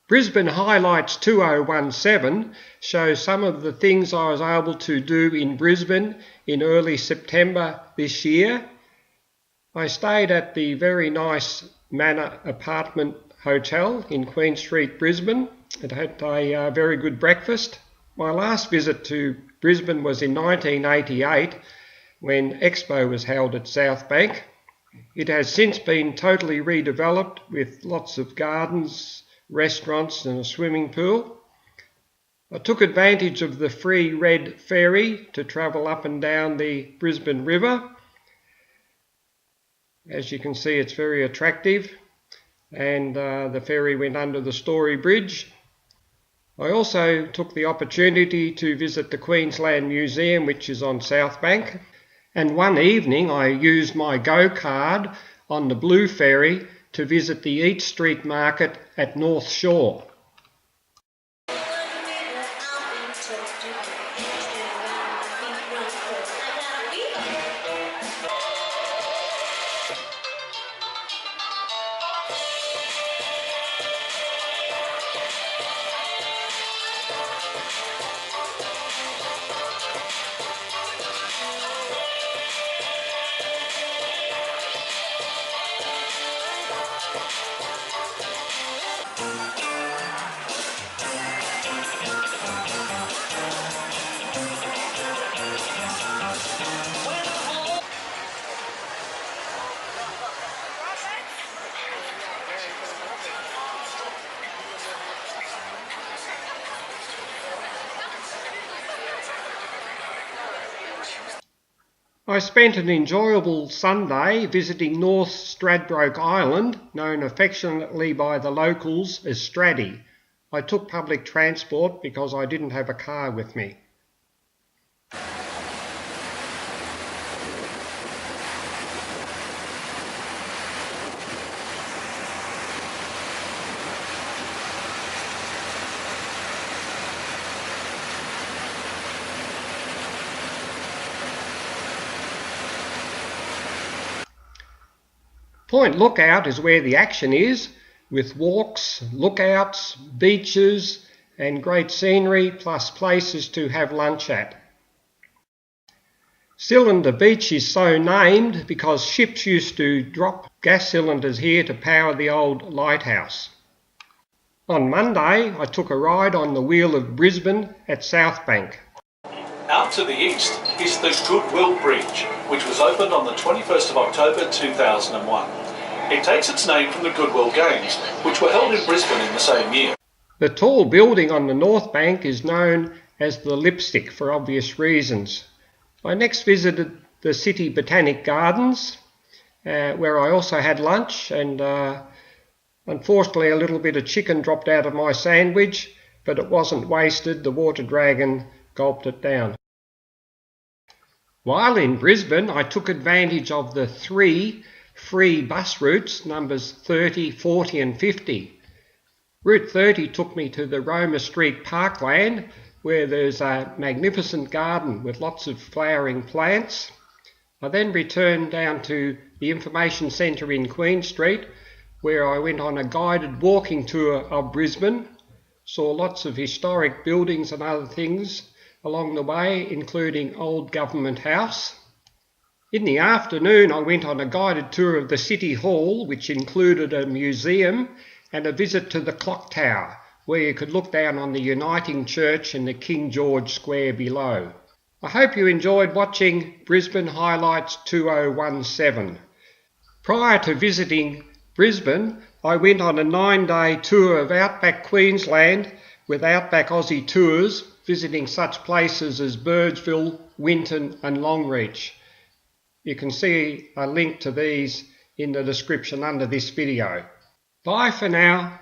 Brisbane Highlights 2017 shows some of the things I was able to do in Brisbane in early September this year. I stayed at the very nice Manor Apartment Hotel in Queen Street, Brisbane. It had a very good breakfast. My last visit to Brisbane was in 1988 when Expo was held at South Bank. It has since been totally redeveloped with lots of gardens, restaurants and a swimming pool. I took advantage of the free red ferry to travel up and down the Brisbane River. As you can see, it's very attractive, and the ferry went under the Story Bridge. I also took the opportunity to visit the Queensland Museum, which is on South Bank, and one evening I used my Go card on the Blue Ferry to visit the Eat Street Market at North Shore. I spent an enjoyable Sunday visiting North Stradbroke Island, known affectionately by the locals as Straddy. I took public transport because I didn't have a car with me. Point Lookout is where the action is, with walks, lookouts, beaches and great scenery, plus places to have lunch at. Cylinder Beach is so named because ships used to drop gas cylinders here to power the old lighthouse. On Monday, I took a ride on the wheel of Brisbane at South Bank. Out to the east is the Goodwill Bridge, which was opened on the 21st of October 2001. It takes its name from the Goodwill Games, which were held in Brisbane in the same year. The tall building on the North Bank is known as the Lipstick for obvious reasons. I next visited the City Botanic Gardens, where I also had lunch, and unfortunately a little bit of chicken dropped out of my sandwich, but it wasn't wasted. The water dragon gulped it down. While in Brisbane, I took advantage of the 3 free bus routes, numbers 30, 40 and 50. Route 30 took me to the Roma Street Parkland, where there's a magnificent garden with lots of flowering plants. I then returned down to the Information Centre in Queen Street, where I went on a guided walking tour of Brisbane, saw lots of historic buildings and other things along the way, including Old Government House. In the afternoon, I went on a guided tour of the City Hall, which included a museum and a visit to the Clock Tower, where you could look down on the Uniting Church and the King George Square below. I hope you enjoyed watching Brisbane Highlights 2017. Prior to visiting Brisbane, I went on a 9-day tour of Outback Queensland with Outback Aussie Tours, visiting such places as Birdsville, Winton and Longreach. You can see a link to these in the description under this video. Bye for now.